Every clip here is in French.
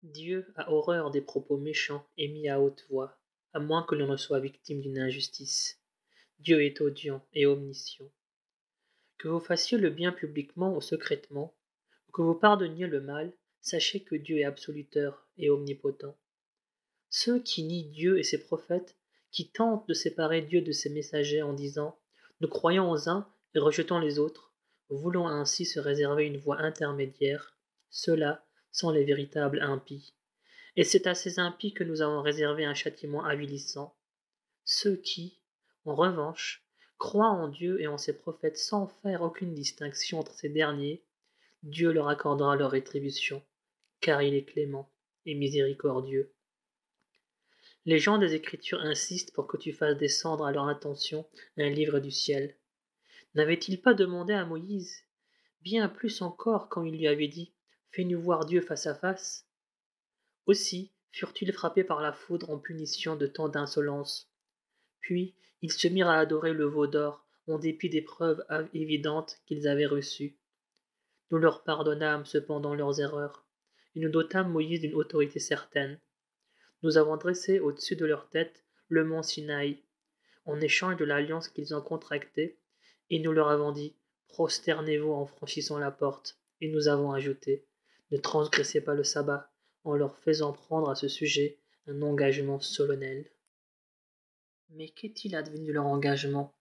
Dieu a horreur des propos méchants émis à haute voix, à moins que l'on ne soit victime d'une injustice. Dieu est audient et omniscient. Que vous fassiez le bien publiquement ou secrètement, ou que vous pardonniez le mal, sachez que Dieu est absoluteur et omnipotent. Ceux qui nient Dieu et ses prophètes, qui tentent de séparer Dieu de ses messagers en disant « Nous croyons aux uns et rejetons les autres », voulant ainsi se réserver une voie intermédiaire, ceux-là sont les véritables impies. Et c'est à ces impies que nous avons réservé un châtiment avilissant. Ceux qui, en revanche, croient en Dieu et en ses prophètes sans faire aucune distinction entre ces derniers, Dieu leur accordera leur rétribution, car il est clément et miséricordieux. Les gens des Écritures insistent pour que tu fasses descendre à leur intention un livre du ciel. N'avait-il pas demandé à Moïse, bien plus encore quand il lui avait dit « Fais-nous voir Dieu face à face » Aussi furent-ils frappés par la foudre en punition de tant d'insolence. Puis ils se mirent à adorer le veau d'or en dépit des preuves évidentes qu'ils avaient reçues. Nous leur pardonnâmes cependant leurs erreurs, et nous dotâmes Moïse d'une autorité certaine. Nous avons dressé au-dessus de leur tête le mont Sinaï, en échange de l'alliance qu'ils ont contractée, et nous leur avons dit « Prosternez-vous en franchissant la porte », et nous avons ajouté « Ne transgressez pas le sabbat », en leur faisant prendre à ce sujet un engagement solennel. Mais qu'est-il advenu de leur engagement?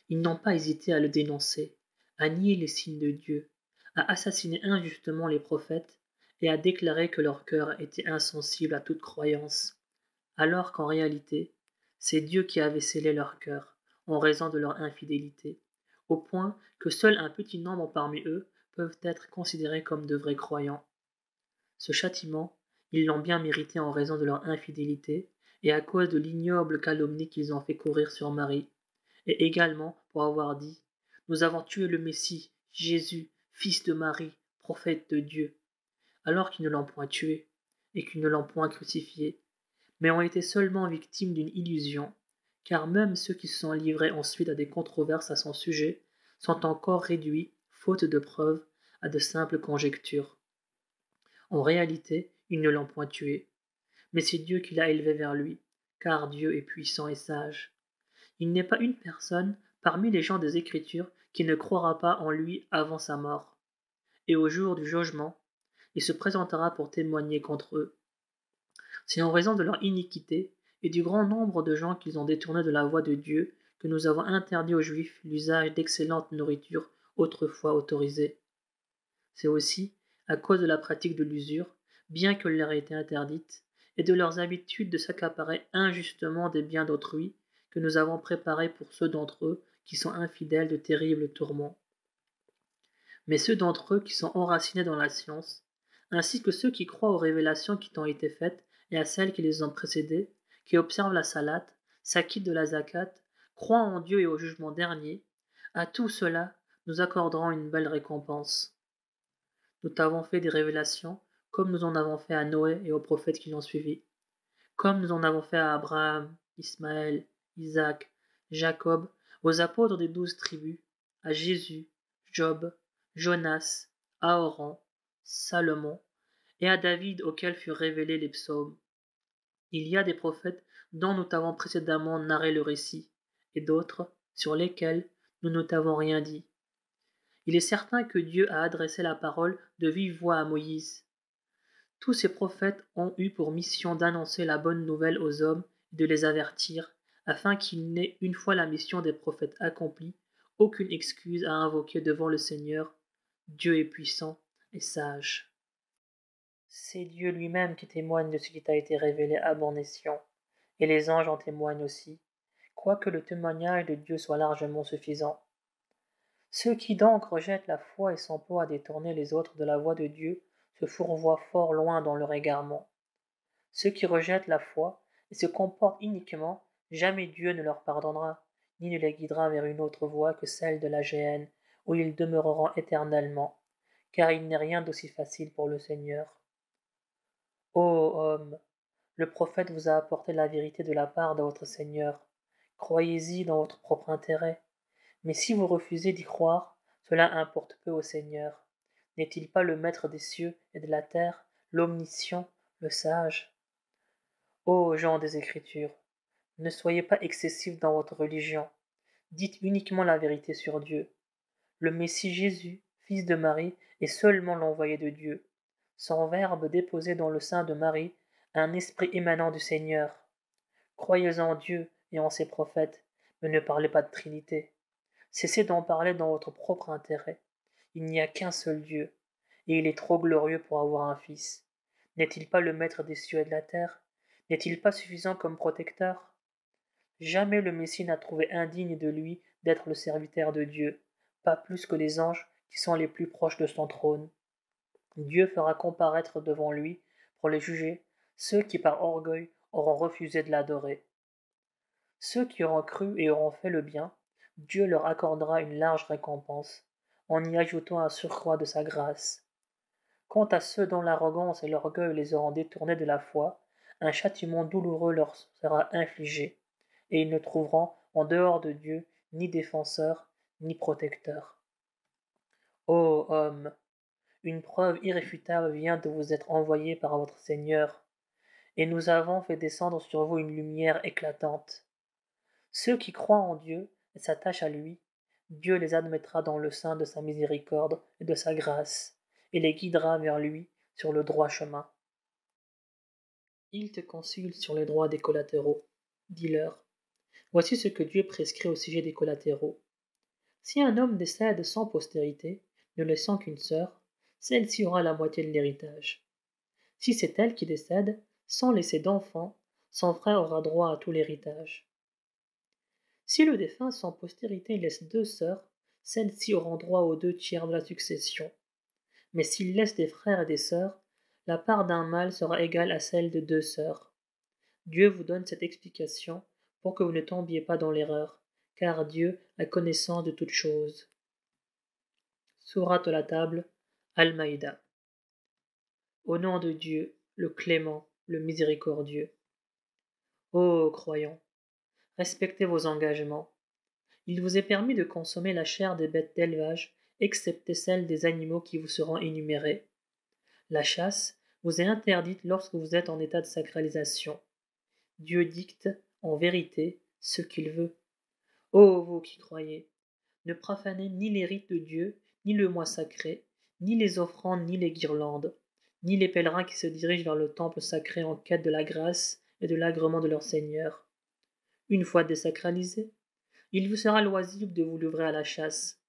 Ils n'ont pas hésité à le dénoncer, à nier les signes de Dieu, à assassiner injustement les prophètes et à déclarer que leur cœur était insensible à toute croyance, alors qu'en réalité, c'est Dieu qui avait scellé leur cœur en raison de leur infidélité, au point que seul un petit nombre parmi eux peuvent être considérés comme de vrais croyants. Ce châtiment, ils l'ont bien mérité en raison de leur infidélité et à cause de l'ignoble calomnie qu'ils ont fait courir sur Marie, et également pour avoir dit « Nous avons tué le Messie, Jésus, fils de Marie, prophète de Dieu », alors qu'ils ne l'ont point tué et qu'ils ne l'ont point crucifié, mais ont été seulement victimes d'une illusion, car même ceux qui se sont livrés ensuite à des controverses à son sujet sont encore réduits, faute de preuves, à de simples conjectures. En réalité, ils ne l'ont point tué, mais c'est Dieu qui l'a élevé vers lui, car Dieu est puissant et sage. Il n'est pas une personne parmi les gens des Écritures qui ne croira pas en lui avant sa mort. Et au jour du jugement, il se présentera pour témoigner contre eux. C'est en raison de leur iniquité et du grand nombre de gens qu'ils ont détournés de la voie de Dieu que nous avons interdit aux Juifs l'usage d'excellentes nourritures autrefois autorisées. C'est aussi à cause de la pratique de l'usure, bien qu'elle leur ait été interdite, et de leurs habitudes de s'accaparer injustement des biens d'autrui, que nous avons préparé pour ceux d'entre eux qui sont infidèles de terribles tourments. Mais ceux d'entre eux qui sont enracinés dans la science, ainsi que ceux qui croient aux révélations qui t'ont été faites et à celles qui les ont précédées, qui observent la salate, s'acquittent de la zakat, croient en Dieu et au jugement dernier, à tout cela nous accorderons une belle récompense. Nous t'avons fait des révélations, comme nous en avons fait à Noé et aux prophètes qui l'ont suivi, comme nous en avons fait à Abraham, Ismaël, Isaac, Jacob, aux apôtres des 12 tribus, à Jésus, Job, Jonas, Aoran, Salomon, et à David auquel furent révélés les psaumes. Il y a des prophètes dont nous t'avons précédemment narré le récit, et d'autres sur lesquels nous ne t'avons rien dit. Il est certain que Dieu a adressé la parole de vive voix à Moïse. Tous ces prophètes ont eu pour mission d'annoncer la bonne nouvelle aux hommes et de les avertir, afin qu'il n'ait, une fois la mission des prophètes accomplie, aucune excuse à invoquer devant le Seigneur. Dieu est puissant et sage. C'est Dieu lui-même qui témoigne de ce qui t'a été révélé à bon escient, et les anges en témoignent aussi, quoique le témoignage de Dieu soit largement suffisant. Ceux qui donc rejettent la foi et s'emploient à détourner les autres de la voie de Dieu se fourvoient fort loin dans leur égarement. Ceux qui rejettent la foi et se comportent iniquement, jamais Dieu ne leur pardonnera, ni ne les guidera vers une autre voie que celle de la géhenne, où ils demeureront éternellement, car il n'est rien d'aussi facile pour le Seigneur. Ô homme, le prophète vous a apporté la vérité de la part de votre Seigneur. Croyez-y dans votre propre intérêt. Mais si vous refusez d'y croire, cela importe peu au Seigneur. N'est-il pas le maître des cieux et de la terre, l'omniscient, le sage. Ô gens des Écritures, ne soyez pas excessifs dans votre religion, dites uniquement la vérité sur Dieu. Le Messie Jésus, fils de Marie, est seulement l'envoyé de Dieu. Son Verbe déposé dans le sein de Marie, un esprit émanant du Seigneur. Croyez en Dieu et en ses prophètes, mais ne parlez pas de Trinité. Cessez d'en parler dans votre propre intérêt. Il n'y a qu'un seul Dieu, et il est trop glorieux pour avoir un fils. N'est-il pas le maître des cieux et de la terre? N'est-il pas suffisant comme protecteur? Jamais le Messie n'a trouvé indigne de lui d'être le serviteur de Dieu, pas plus que les anges qui sont les plus proches de son trône. Dieu fera comparaître devant lui, pour les juger, ceux qui par orgueil auront refusé de l'adorer. Ceux qui auront cru et auront fait le bien, Dieu leur accordera une large récompense, en y ajoutant un surcroît de sa grâce. Quant à ceux dont l'arrogance et l'orgueil les auront détournés de la foi, un châtiment douloureux leur sera infligé, et ils ne trouveront en dehors de Dieu ni défenseur ni protecteur. Ô homme, une preuve irréfutable vient de vous être envoyée par votre Seigneur, et nous avons fait descendre sur vous une lumière éclatante. Ceux qui croient en Dieu et s'attachent à lui, Dieu les admettra dans le sein de sa miséricorde et de sa grâce, et les guidera vers lui sur le droit chemin. Ils te consultent sur les droits des collatéraux. Dis-leur, voici ce que Dieu prescrit au sujet des collatéraux. Si un homme décède sans postérité, ne laissant qu'une sœur, celle-ci aura la moitié de l'héritage. Si c'est elle qui décède, sans laisser d'enfant, son frère aura droit à tout l'héritage. Si le défunt sans postérité laisse 2 sœurs, celles-ci auront droit aux 2 tiers de la succession. Mais s'il laisse des frères et des sœurs, la part d'un mâle sera égale à celle de 2 sœurs. Dieu vous donne cette explication pour que vous ne tombiez pas dans l'erreur, car Dieu a connaissance de toutes choses. Sourate la table, Al-Maïda. Au nom de Dieu, le clément, le miséricordieux. Ô croyants, respectez vos engagements. Il vous est permis de consommer la chair des bêtes d'élevage, excepté celle des animaux qui vous seront énumérés. La chasse vous est interdite lorsque vous êtes en état de sacralisation. Dieu dicte, en vérité, ce qu'il veut. Ô vous qui croyez, ne profanez ni les rites de Dieu, ni le mois sacré, ni les offrandes, ni les guirlandes, ni les pèlerins qui se dirigent vers le temple sacré en quête de la grâce et de l'agrément de leur Seigneur. Une fois désacralisés, il vous sera loisible de vous livrer à la chasse.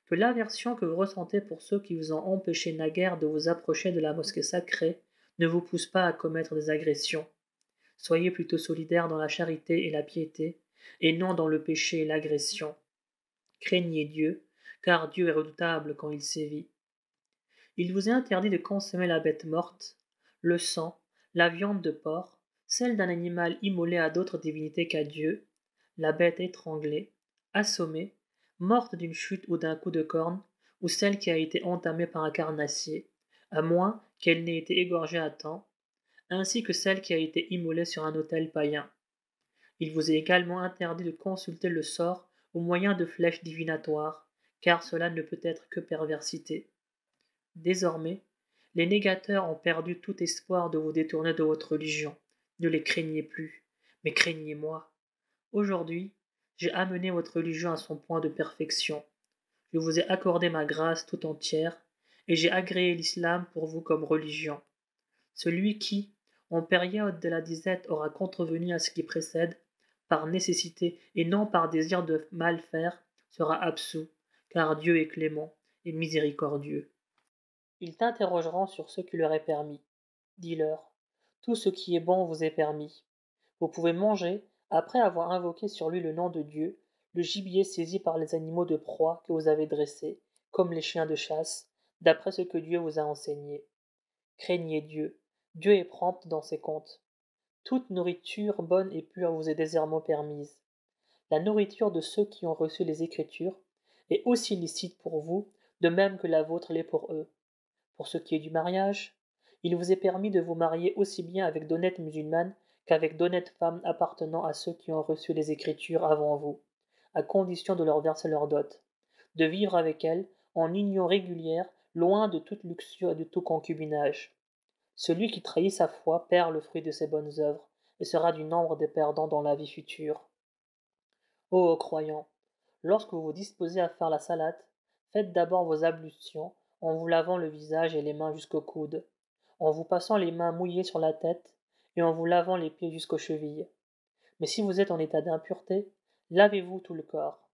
Que l'aversion que vous ressentez pour ceux qui vous ont empêché naguère de vous approcher de la mosquée sacrée ne vous pousse pas à commettre des agressions. Soyez plutôt solidaires dans la charité et la piété, et non dans le péché et l'agression. Craignez Dieu, car Dieu est redoutable quand il sévit. Il vous est interdit de consommer la bête morte, le sang, la viande de porc, celle d'un animal immolé à d'autres divinités qu'à Dieu, la bête étranglée, assommée, morte d'une chute ou d'un coup de corne, ou celle qui a été entamée par un carnassier, à moins qu'elle n'ait été égorgée à temps, ainsi que celle qui a été immolée sur un autel païen. Il vous est également interdit de consulter le sort au moyen de flèches divinatoires, car cela ne peut être que perversité. Désormais, les négateurs ont perdu tout espoir de vous détourner de votre religion. Ne les craignez plus, mais craignez-moi. Aujourd'hui, j'ai amené votre religion à son point de perfection. Je vous ai accordé ma grâce tout entière, et j'ai agréé l'islam pour vous comme religion. Celui qui, en période de la disette, aura contrevenu à ce qui précède, par nécessité et non par désir de mal faire, sera absous, car Dieu est clément et miséricordieux. Ils t'interrogeront sur ce qui leur est permis. Dis-leur, tout ce qui est bon vous est permis. Vous pouvez manger, après avoir invoqué sur lui le nom de Dieu, le gibier saisi par les animaux de proie que vous avez dressés, comme les chiens de chasse, d'après ce que Dieu vous a enseigné. Craignez Dieu, Dieu est prompt dans ses comptes. Toute nourriture bonne et pure vous est désormais permise. La nourriture de ceux qui ont reçu les Écritures est aussi licite pour vous, de même que la vôtre l'est pour eux. Pour ce qui est du mariage, il vous est permis de vous marier aussi bien avec d'honnêtes musulmanes qu'avec d'honnêtes femmes appartenant à ceux qui ont reçu les Écritures avant vous, à condition de leur verser leur dot, de vivre avec elles en union régulière, loin de toute luxure et de tout concubinage. Celui qui trahit sa foi perd le fruit de ses bonnes œuvres et sera du nombre des perdants dans la vie future. Ô croyants, lorsque vous vous disposez à faire la salate, faites d'abord vos ablutions en vous lavant le visage et les mains jusqu'aux coudes, en vous passant les mains mouillées sur la tête et en vous lavant les pieds jusqu'aux chevilles. Mais si vous êtes en état d'impureté, lavez-vous tout le corps.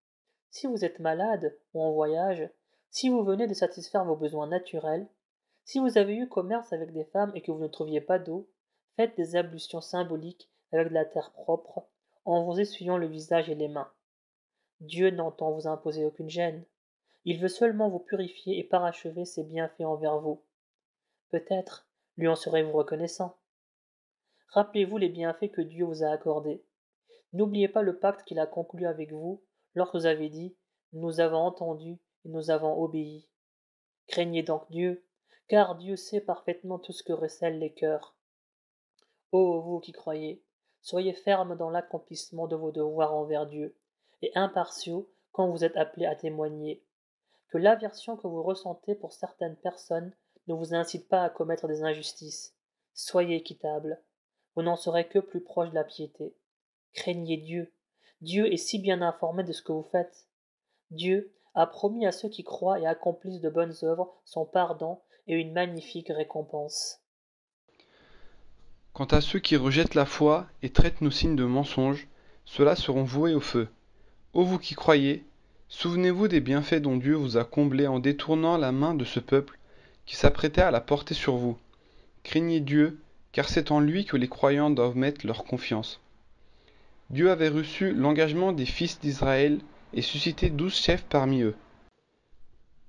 Si vous êtes malade ou en voyage, si vous venez de satisfaire vos besoins naturels, si vous avez eu commerce avec des femmes et que vous ne trouviez pas d'eau, faites des ablutions symboliques avec de la terre propre, en vous essuyant le visage et les mains. Dieu n'entend vous imposer aucune gêne. Il veut seulement vous purifier et parachever ses bienfaits envers vous. Peut-être lui en serez-vous reconnaissant. Rappelez-vous les bienfaits que Dieu vous a accordés. N'oubliez pas le pacte qu'il a conclu avec vous lorsque vous avez dit « Nous avons entendu et nous avons obéi ». Craignez donc Dieu, car Dieu sait parfaitement tout ce que recèlent les cœurs. Ô vous qui croyez, soyez fermes dans l'accomplissement de vos devoirs envers Dieu, et impartiaux quand vous êtes appelés à témoigner. Que l'aversion que vous ressentez pour certaines personnes ne vous incite pas à commettre des injustices. Soyez équitables. Vous n'en serez que plus proche de la piété. Craignez Dieu. Dieu est si bien informé de ce que vous faites. Dieu a promis à ceux qui croient et accomplissent de bonnes œuvres son pardon et une magnifique récompense. Quant à ceux qui rejettent la foi et traitent nos signes de mensonges, ceux-là seront voués au feu. Ô vous qui croyez, souvenez-vous des bienfaits dont Dieu vous a comblés en détournant la main de ce peuple qui s'apprêtait à la porter sur vous. Craignez Dieu, car c'est en lui que les croyants doivent mettre leur confiance. Dieu avait reçu l'engagement des fils d'Israël et suscité 12 chefs parmi eux.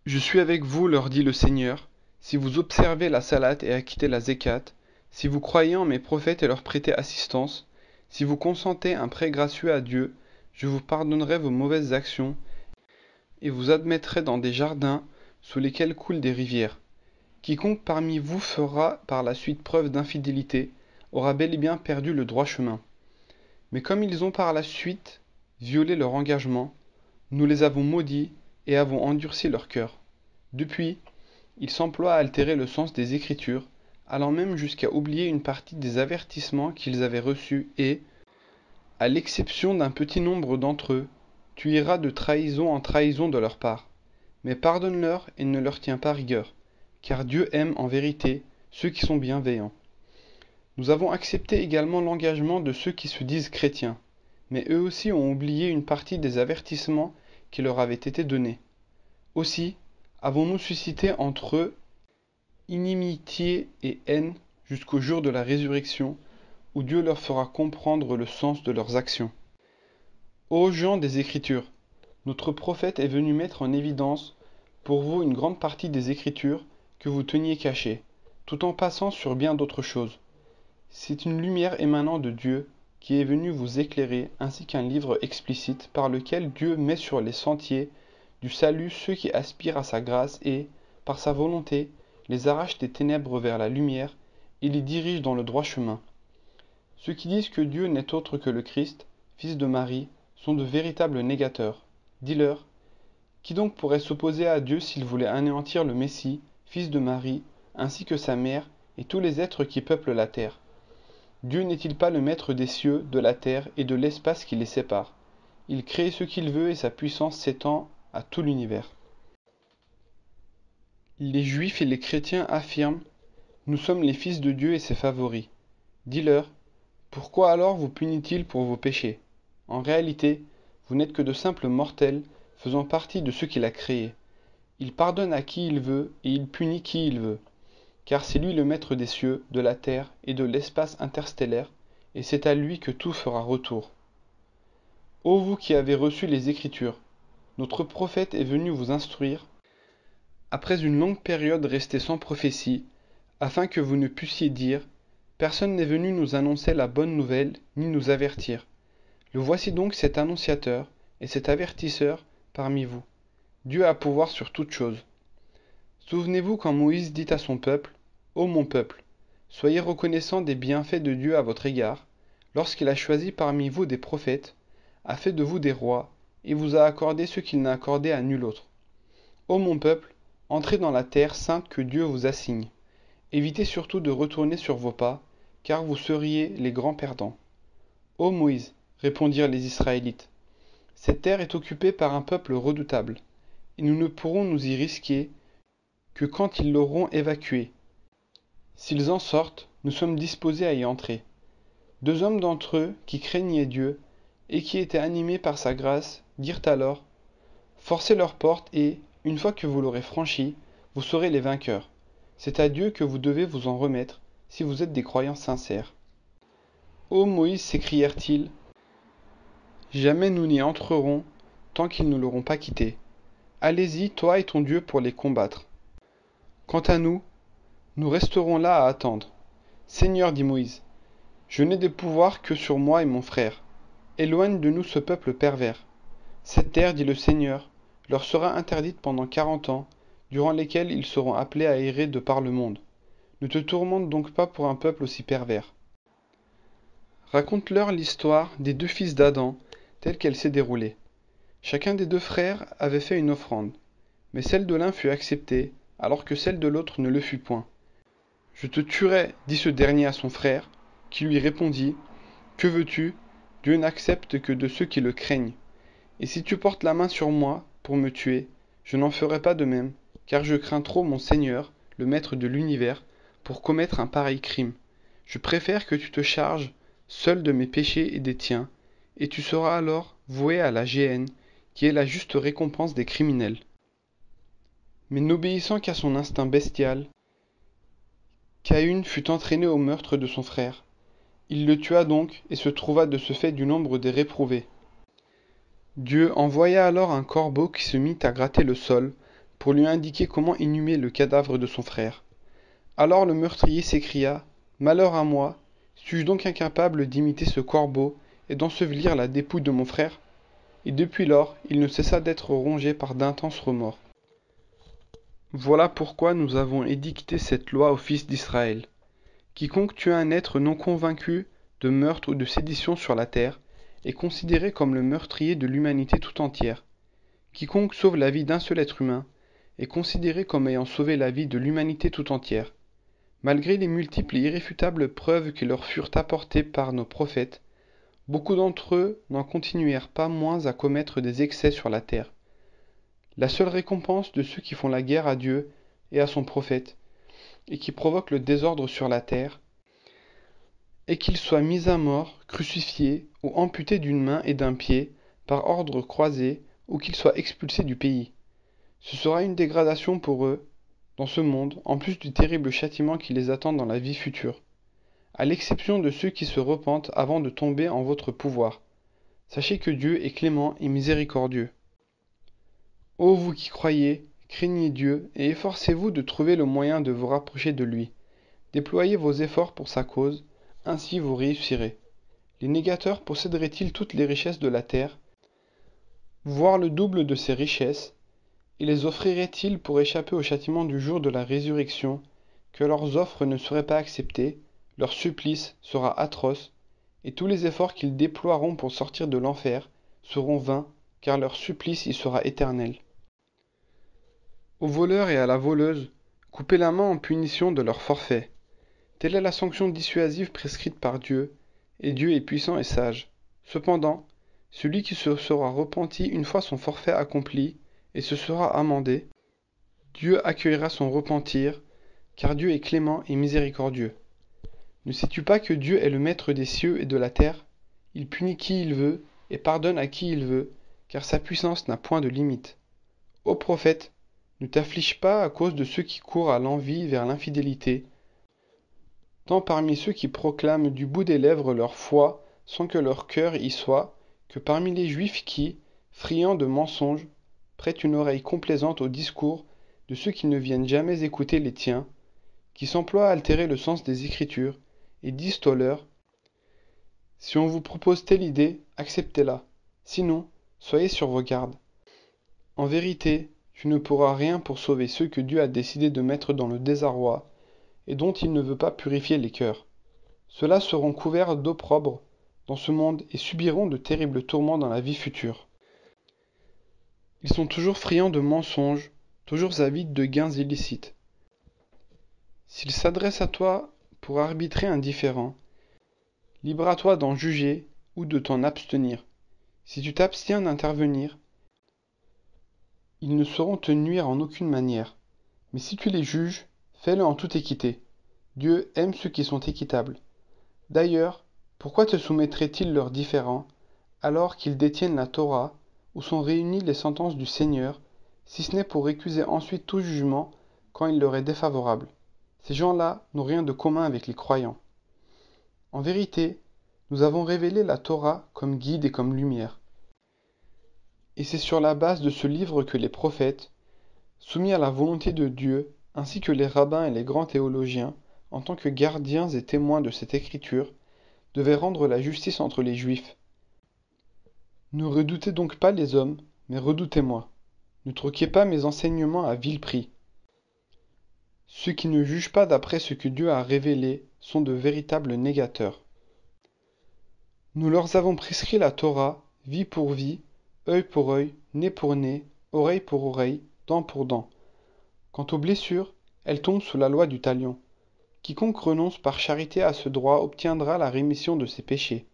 Je suis avec vous, leur dit le Seigneur, si vous observez la salate et acquittez la zékat, si vous croyez en mes prophètes et leur prêtez assistance, si vous consentez un prêt gracieux à Dieu, je vous pardonnerai vos mauvaises actions et vous admettrai dans des jardins sous lesquels coulent des rivières. Quiconque parmi vous fera par la suite preuve d'infidélité aura bel et bien perdu le droit chemin. Mais comme ils ont par la suite violé leur engagement, nous les avons maudits et avons endurci leur cœur. Depuis, ils s'emploient à altérer le sens des Écritures, allant même jusqu'à oublier une partie des avertissements qu'ils avaient reçus et, à l'exception d'un petit nombre d'entre eux, tu iras de trahison en trahison de leur part. Mais pardonne-leur et ne leur tiens pas rigueur, car Dieu aime en vérité ceux qui sont bienveillants. Nous avons accepté également l'engagement de ceux qui se disent chrétiens, mais eux aussi ont oublié une partie des avertissements qui leur avaient été donnés. Aussi, avons-nous suscité entre eux inimitié et haine jusqu'au jour de la résurrection, où Dieu leur fera comprendre le sens de leurs actions. Ô gens des Écritures, notre prophète est venu mettre en évidence pour vous une grande partie des Écritures que vous teniez cachées, tout en passant sur bien d'autres choses. C'est une lumière émanant de Dieu qui est venue vous éclairer, ainsi qu'un livre explicite par lequel Dieu met sur les sentiers du salut ceux qui aspirent à sa grâce et, par sa volonté, les arrache des ténèbres vers la lumière et les dirige dans le droit chemin. Ceux qui disent que Dieu n'est autre que le Christ, fils de Marie, sont de véritables négateurs. Dis-leur, qui donc pourrait s'opposer à Dieu s'il voulait anéantir le Messie, fils de Marie, ainsi que sa mère et tous les êtres qui peuplent la terre? Dieu n'est-il pas le maître des cieux, de la terre et de l'espace qui les sépare? Il crée ce qu'il veut et sa puissance s'étend à tout l'univers. Les Juifs et les chrétiens affirment « Nous sommes les fils de Dieu et ses favoris ». Dis-leur, pourquoi alors vous punit-il pour vos péchés? En réalité, vous n'êtes que de simples mortels faisant partie de ceux qu'il a créés. Il pardonne à qui il veut et il punit qui il veut. Car c'est lui le maître des cieux, de la terre et de l'espace interstellaire, et c'est à lui que tout fera retour. Ô vous qui avez reçu les Écritures, notre prophète est venu vous instruire, après une longue période restée sans prophétie, afin que vous ne puissiez dire « Personne n'est venu nous annoncer la bonne nouvelle, ni nous avertir. Le voici donc cet annonciateur et cet avertisseur parmi vous. Dieu a pouvoir sur toutes choses. » Souvenez-vous quand Moïse dit à son peuple, « Ô mon peuple, soyez reconnaissants des bienfaits de Dieu à votre égard, lorsqu'il a choisi parmi vous des prophètes, a fait de vous des rois, et vous a accordé ce qu'il n'a accordé à nul autre. Ô mon peuple, entrez dans la terre sainte que Dieu vous assigne, Évitez surtout de retourner sur vos pas, car vous seriez les grands perdants. Ô Moïse, répondirent les Israélites, cette terre est occupée par un peuple redoutable, et nous ne pourrons nous y risquer que quand ils l'auront évacuée. S'ils en sortent, nous sommes disposés à y entrer. Deux hommes d'entre eux, qui craignaient Dieu, et qui étaient animés par sa grâce, dirent alors, forcez leur porte et, une fois que vous l'aurez franchie, vous serez les vainqueurs. C'est à Dieu que vous devez vous en remettre, si vous êtes des croyants sincères. Ô Moïse, s'écrièrent-ils, jamais nous n'y entrerons tant qu'ils ne l'auront pas quitté. Allez-y, toi et ton Dieu, pour les combattre. Quant à nous, nous resterons là à attendre. Seigneur, dit Moïse, je n'ai de pouvoir que sur moi et mon frère. Éloigne de nous ce peuple pervers. Cette terre, dit le Seigneur, leur sera interdite pendant 40 ans, durant lesquels ils seront appelés à errer de par le monde. Ne te tourmente donc pas pour un peuple aussi pervers. Raconte-leur l'histoire des deux fils d'Adam, telle qu'elle s'est déroulée. Chacun des deux frères avait fait une offrande, mais celle de l'un fut acceptée, alors que celle de l'autre ne le fut point. Je te tuerai, dit ce dernier à son frère, qui lui répondit, que veux-tu? Dieu n'accepte que de ceux qui le craignent. Et si tu portes la main sur moi pour me tuer, je n'en ferai pas de même, car je crains trop mon Seigneur, le Maître de l'univers, pour commettre un pareil crime. Je préfère que tu te charges seul de mes péchés et des tiens, et tu seras alors voué à la géhenne, qui est la juste récompense des criminels. Mais n'obéissant qu'à son instinct bestial, Caïn fut entraîné au meurtre de son frère. Il le tua donc et se trouva de ce fait du nombre des réprouvés. Dieu envoya alors un corbeau qui se mit à gratter le sol pour lui indiquer comment inhumer le cadavre de son frère. Alors le meurtrier s'écria, malheur à moi, suis-je donc incapable d'imiter ce corbeau et d'ensevelir la dépouille de mon frère? Et depuis lors, il ne cessa d'être rongé par d'intenses remords. Voilà pourquoi nous avons édicté cette loi aux fils d'Israël. Quiconque tue un être non convaincu de meurtre ou de sédition sur la terre est considéré comme le meurtrier de l'humanité tout entière. Quiconque sauve la vie d'un seul être humain est considéré comme ayant sauvé la vie de l'humanité tout entière. Malgré les multiples et irréfutables preuves qui leur furent apportées par nos prophètes, beaucoup d'entre eux n'en continuèrent pas moins à commettre des excès sur la terre. La seule récompense de ceux qui font la guerre à Dieu et à son prophète, et qui provoquent le désordre sur la terre, est qu'ils soient mis à mort, crucifiés ou amputés d'une main et d'un pied, par ordre croisé, ou qu'ils soient expulsés du pays. Ce sera une dégradation pour eux, dans ce monde, en plus du terrible châtiment qui les attend dans la vie future, à l'exception de ceux qui se repentent avant de tomber en votre pouvoir. Sachez que Dieu est clément et miséricordieux. Ô vous qui croyez, craignez Dieu et efforcez-vous de trouver le moyen de vous rapprocher de lui. Déployez vos efforts pour sa cause, ainsi vous réussirez. Les négateurs posséderaient-ils toutes les richesses de la terre, voire le double de ses richesses, et les offriraient-ils pour échapper au châtiment du jour de la résurrection, que leurs offres ne seraient pas acceptées, leur supplice sera atroce, et tous les efforts qu'ils déploieront pour sortir de l'enfer seront vains, car leur supplice y sera éternel. Au voleur et à la voleuse, coupez la main en punition de leur forfait. Telle est la sanction dissuasive prescrite par Dieu, et Dieu est puissant et sage. Cependant, celui qui se sera repenti une fois son forfait accompli et se sera amendé, Dieu accueillera son repentir, car Dieu est clément et miséricordieux. Ne sais-tu pas que Dieu est le maître des cieux et de la terre? Il punit qui il veut et pardonne à qui il veut, car sa puissance n'a point de limite. Ô prophète, ne t'afflige pas à cause de ceux qui courent à l'envi vers l'infidélité, tant parmi ceux qui proclament du bout des lèvres leur foi sans que leur cœur y soit, que parmi les Juifs qui, friands de mensonges, prêtent une oreille complaisante aux discours de ceux qui ne viennent jamais écouter les tiens, qui s'emploient à altérer le sens des Écritures, et disent aux leurs, si on vous propose telle idée, acceptez-la, sinon, soyez sur vos gardes. En vérité, tu ne pourras rien pour sauver ceux que Dieu a décidé de mettre dans le désarroi, et dont il ne veut pas purifier les cœurs. Ceux-là seront couverts d'opprobre dans ce monde et subiront de terribles tourments dans la vie future. Ils sont toujours friands de mensonges, toujours avides de gains illicites. S'il s'adresse à toi pour arbitrer un différend, libre à toi d'en juger ou de t'en abstenir. Si tu t'abstiens d'intervenir, ils ne sauront te nuire en aucune manière. Mais si tu les juges, fais-le en toute équité. Dieu aime ceux qui sont équitables. D'ailleurs, pourquoi te soumettraient-ils leurs différends, alors qu'ils détiennent la Torah, où sont réunies les sentences du Seigneur, si ce n'est pour récuser ensuite tout jugement quand il leur est défavorable? Ces gens-là n'ont rien de commun avec les croyants. En vérité, nous avons révélé la Torah comme guide et comme lumière. Et c'est sur la base de ce livre que les prophètes, soumis à la volonté de Dieu, ainsi que les rabbins et les grands théologiens, en tant que gardiens et témoins de cette écriture, devaient rendre la justice entre les Juifs. Ne redoutez donc pas les hommes, mais redoutez-moi. Ne troquez pas mes enseignements à vil prix. Ceux qui ne jugent pas d'après ce que Dieu a révélé sont de véritables négateurs. Nous leur avons prescrit la Torah, vie pour vie, œil pour œil, nez pour nez, oreille pour oreille, dent pour dent. Quant aux blessures, elles tombent sous la loi du talion. Quiconque renonce par charité à ce droit obtiendra la rémission de ses péchés.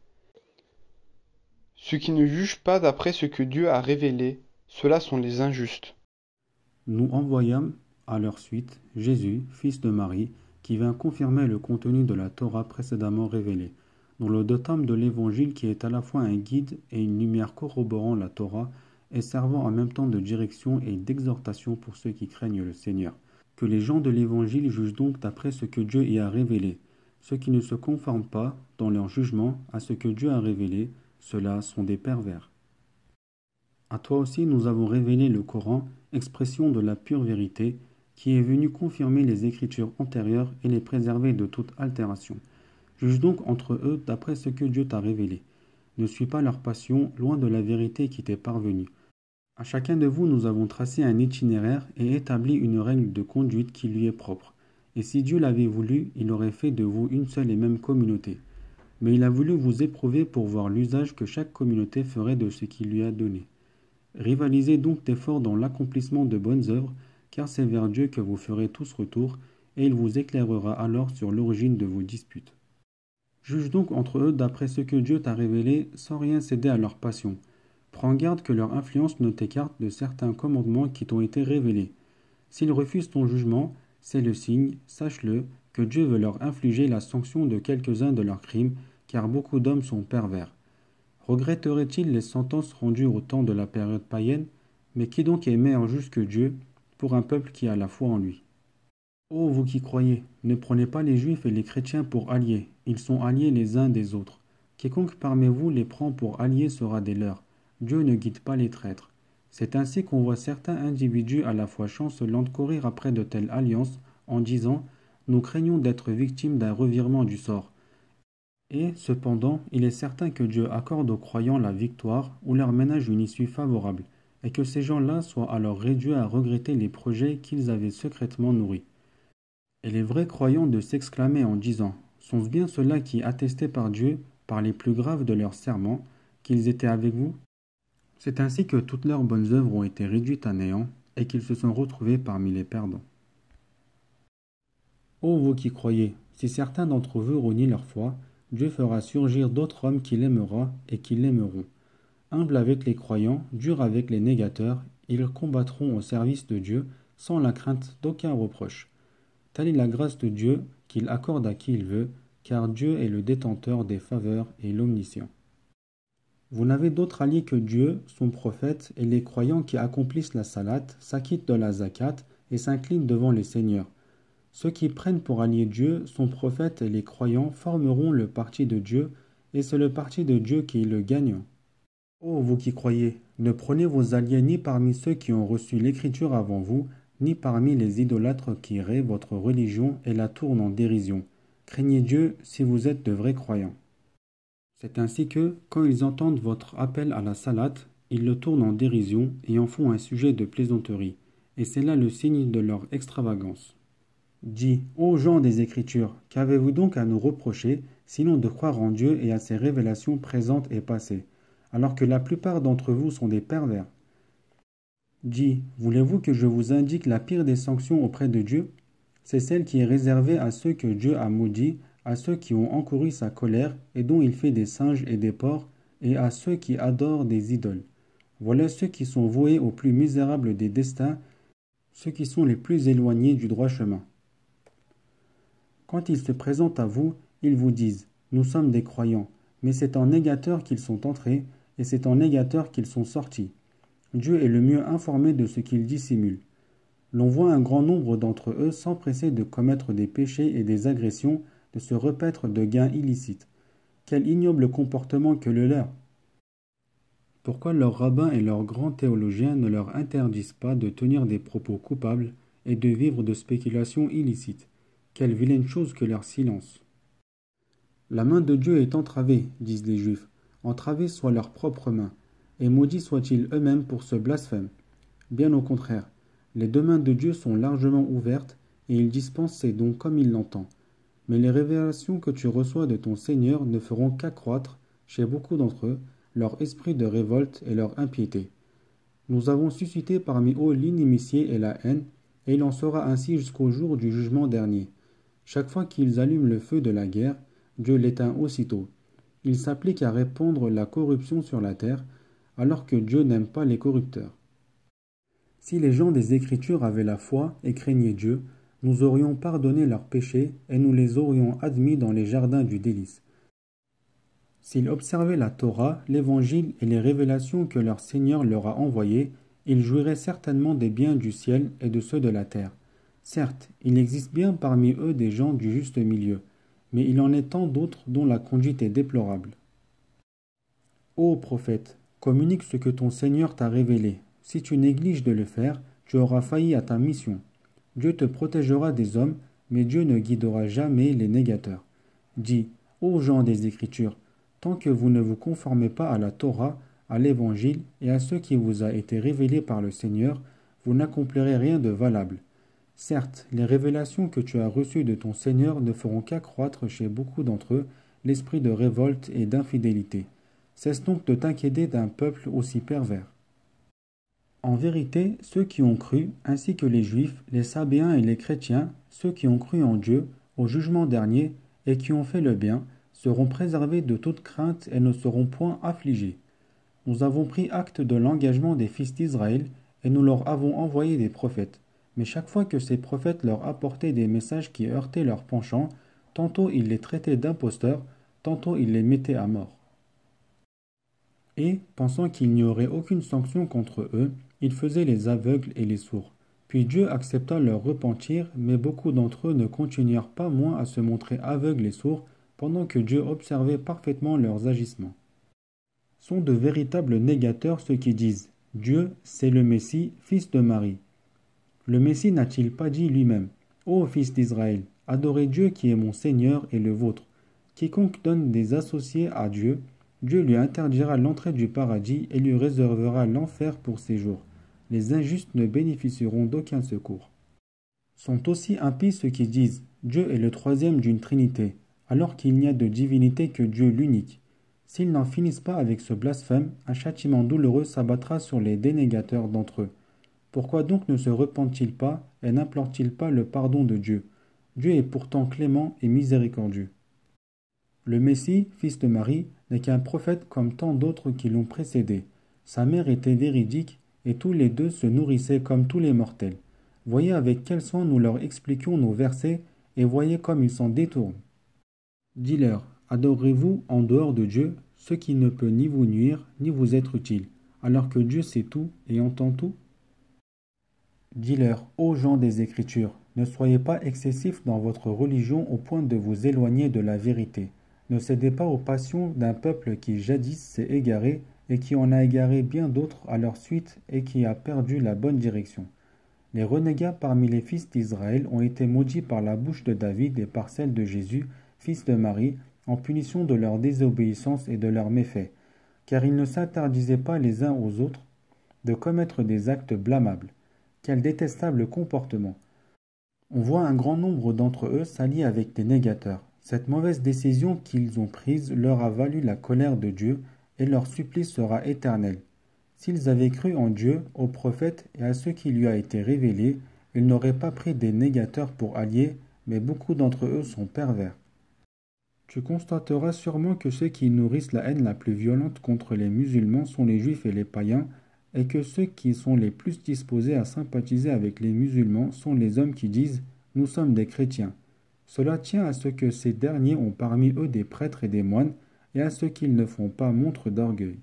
Ceux qui ne jugent pas d'après ce que Dieu a révélé, ceux-là sont les injustes. Nous envoyâmes à leur suite Jésus, fils de Marie, qui vint confirmer le contenu de la Torah précédemment révélée. Nous le dotâmes de l'Évangile qui est à la fois un guide et une lumière corroborant la Torah et servant en même temps de direction et d'exhortation pour ceux qui craignent le Seigneur. Que les gens de l'Évangile jugent donc d'après ce que Dieu y a révélé. Ceux qui ne se conforment pas, dans leur jugement, à ce que Dieu a révélé, ceux-là sont des pervers. À toi aussi nous avons révélé le Coran, expression de la pure vérité, qui est venu confirmer les écritures antérieures et les préserver de toute altération. Juge donc entre eux d'après ce que Dieu t'a révélé. Ne suis pas leur passion, loin de la vérité qui t'est parvenue. À chacun de vous nous avons tracé un itinéraire et établi une règle de conduite qui lui est propre. Et si Dieu l'avait voulu, il aurait fait de vous une seule et même communauté. Mais il a voulu vous éprouver pour voir l'usage que chaque communauté ferait de ce qu'il lui a donné. Rivalisez donc d'efforts dans l'accomplissement de bonnes œuvres, car c'est vers Dieu que vous ferez tous retour, et il vous éclairera alors sur l'origine de vos disputes. Juge donc entre eux d'après ce que Dieu t'a révélé, sans rien céder à leur passion. Prends garde que leur influence ne t'écarte de certains commandements qui t'ont été révélés. S'ils refusent ton jugement, c'est le signe, sache-le, que Dieu veut leur infliger la sanction de quelques-uns de leurs crimes, car beaucoup d'hommes sont pervers. Regretterait-il les sentences rendues au temps de la période païenne? Mais qui donc est meilleur juge que Dieu pour un peuple qui a la foi en lui? Ô vous qui croyez, ne prenez pas les Juifs et les chrétiens pour alliés, ils sont alliés les uns des autres. Quiconque parmi vous les prend pour alliés sera des leurs. Dieu ne guide pas les traîtres. C'est ainsi qu'on voit certains individus à la fois chancelants courir après de telles alliances en disant « Nous craignons d'être victimes d'un revirement du sort ». Et, cependant, il est certain que Dieu accorde aux croyants la victoire ou leur ménage une issue favorable, et que ces gens-là soient alors réduits à regretter les projets qu'ils avaient secrètement nourris. Et les vrais croyants de s'exclamer en disant « Sont-ce bien ceux-là qui attestaient par Dieu, par les plus graves de leurs serments, qu'ils étaient avec vous ?» C'est ainsi que toutes leurs bonnes œuvres ont été réduites à néant, et qu'ils se sont retrouvés parmi les perdants. Ô vous qui croyez, si certains d'entre vous renient leur foi, Dieu fera surgir d'autres hommes qu'il aimera et qui l'aimeront. Humbles avec les croyants, durs avec les négateurs, ils combattront au service de Dieu sans la crainte d'aucun reproche. Telle est la grâce de Dieu qu'il accorde à qui il veut, car Dieu est le détenteur des faveurs et l'omniscient. Vous n'avez d'autre allié que Dieu, son prophète, et les croyants qui accomplissent la salate, s'acquittent de la zakat et s'inclinent devant les seigneurs. Ceux qui prennent pour allié Dieu, son prophète et les croyants formeront le parti de Dieu, et c'est le parti de Dieu qui est le gagnant. Ô vous qui croyez, ne prenez vos alliés ni parmi ceux qui ont reçu l'écriture avant vous, ni parmi les idolâtres qui raient votre religion et la tournent en dérision. Craignez Dieu si vous êtes de vrais croyants. C'est ainsi que, quand ils entendent votre appel à la salate, ils le tournent en dérision et en font un sujet de plaisanterie, et c'est là le signe de leur extravagance. Dis, ô gens des Écritures, qu'avez-vous donc à nous reprocher, sinon de croire en Dieu et à ses révélations présentes et passées, alors que la plupart d'entre vous sont des pervers? Dis, voulez-vous que je vous indique la pire des sanctions auprès de Dieu? C'est celle qui est réservée à ceux que Dieu a maudits, à ceux qui ont encouru sa colère et dont il fait des singes et des porcs, et à ceux qui adorent des idoles. Voilà ceux qui sont voués au plus misérable des destins, ceux qui sont les plus éloignés du droit chemin. Quand ils se présentent à vous, ils vous disent « Nous sommes des croyants », mais c'est en négateur qu'ils sont entrés, et c'est en négateur qu'ils sont sortis. Dieu est le mieux informé de ce qu'ils dissimulent. L'on voit un grand nombre d'entre eux s'empresser de commettre des péchés et des agressions, de se repaître de gains illicites. Quel ignoble comportement que le leur! Pourquoi leurs rabbins et leurs grands théologiens ne leur interdisent pas de tenir des propos coupables et de vivre de spéculations illicites? Quelle vilaine chose que leur silence! La main de Dieu est entravée, disent les Juifs. Entravée soit leur propre main, et maudits soient-ils eux-mêmes pour ce blasphème. Bien au contraire, les deux mains de Dieu sont largement ouvertes, et il dispense ses dons comme il l'entend. Mais les révélations que tu reçois de ton Seigneur ne feront qu'accroître, chez beaucoup d'entre eux, leur esprit de révolte et leur impiété. Nous avons suscité parmi eux l'inimitié et la haine, et il en sera ainsi jusqu'au jour du jugement dernier. Chaque fois qu'ils allument le feu de la guerre, Dieu l'éteint aussitôt. Il s'applique à répandre la corruption sur la terre, alors que Dieu n'aime pas les corrupteurs. Si les gens des Écritures avaient la foi et craignaient Dieu, nous aurions pardonné leurs péchés et nous les aurions admis dans les jardins du délice. S'ils observaient la Torah, l'Évangile et les révélations que leur Seigneur leur a envoyées, ils jouiraient certainement des biens du ciel et de ceux de la terre. Certes, il existe bien parmi eux des gens du juste milieu, mais il en est tant d'autres dont la conduite est déplorable. Ô prophète, communique ce que ton Seigneur t'a révélé. Si tu négliges de le faire, tu auras failli à ta mission. Dieu te protégera des hommes, mais Dieu ne guidera jamais les négateurs. Dis, ô gens des Écritures, tant que vous ne vous conformez pas à la Torah, à l'Évangile et à ce qui vous a été révélé par le Seigneur, vous n'accomplirez rien de valable. Certes, les révélations que tu as reçues de ton Seigneur ne feront qu'accroître chez beaucoup d'entre eux l'esprit de révolte et d'infidélité. Cesse donc de t'inquiéter d'un peuple aussi pervers. En vérité, ceux qui ont cru, ainsi que les Juifs, les Sabéens et les chrétiens, ceux qui ont cru en Dieu, au jugement dernier, et qui ont fait le bien, seront préservés de toute crainte et ne seront point affligés. Nous avons pris acte de l'engagement des fils d'Israël, et nous leur avons envoyé des prophètes. Mais chaque fois que ces prophètes leur apportaient des messages qui heurtaient leurs penchants, tantôt ils les traitaient d'imposteurs, tantôt ils les mettaient à mort. Et, pensant qu'il n'y aurait aucune sanction contre eux, ils faisaient les aveugles et les sourds. Puis Dieu accepta leur repentir, mais beaucoup d'entre eux ne continuèrent pas moins à se montrer aveugles et sourds, pendant que Dieu observait parfaitement leurs agissements. Sont de véritables négateurs ceux qui disent « Dieu, c'est le Messie, fils de Marie ». Le Messie n'a-t-il pas dit lui-même « Ô fils d'Israël, adorez Dieu qui est mon Seigneur et le vôtre. Quiconque donne des associés à Dieu, Dieu lui interdira l'entrée du paradis et lui réservera l'enfer pour ses jours. Les injustes ne bénéficieront d'aucun secours. » Sont aussi impies ceux qui disent « Dieu est le troisième d'une trinité », alors qu'il n'y a de divinité que Dieu l'unique. S'ils n'en finissent pas avec ce blasphème, un châtiment douloureux s'abattra sur les dénégateurs d'entre eux. Pourquoi donc ne se repentent-ils pas et n'implorent-ils pas le pardon de Dieu? Dieu est pourtant clément et miséricordieux. Le Messie, fils de Marie, n'est qu'un prophète comme tant d'autres qui l'ont précédé. Sa mère était véridique, et tous les deux se nourrissaient comme tous les mortels. Voyez avec quel soin nous leur expliquions nos versets, et voyez comme ils s'en détournent. Dis-leur, adorez-vous en dehors de Dieu ce qui ne peut ni vous nuire, ni vous être utile, alors que Dieu sait tout et entend tout? Dis-leur, ô gens des Écritures, ne soyez pas excessifs dans votre religion au point de vous éloigner de la vérité. Ne cédez pas aux passions d'un peuple qui jadis s'est égaré et qui en a égaré bien d'autres à leur suite et qui a perdu la bonne direction. Les renégats parmi les fils d'Israël ont été maudits par la bouche de David et par celle de Jésus, fils de Marie, en punition de leur désobéissance et de leurs méfaits, car ils ne s'interdisaient pas les uns aux autres de commettre des actes blâmables. Quel détestable comportement! On voit un grand nombre d'entre eux s'allier avec des négateurs. Cette mauvaise décision qu'ils ont prise leur a valu la colère de Dieu, et leur supplice sera éternel. S'ils avaient cru en Dieu, aux prophètes et à ce qui lui a été révélé, Ils n'auraient pas pris des négateurs pour alliés, mais beaucoup d'entre eux sont pervers. Tu constateras sûrement que ceux qui nourrissent la haine la plus violente contre les musulmans sont les juifs et les païens, et que ceux qui sont les plus disposés à sympathiser avec les musulmans sont les hommes qui disent « nous sommes des chrétiens ». Cela tient à ce que ces derniers ont parmi eux des prêtres et des moines, et à ce qu'ils ne font pas montre d'orgueil.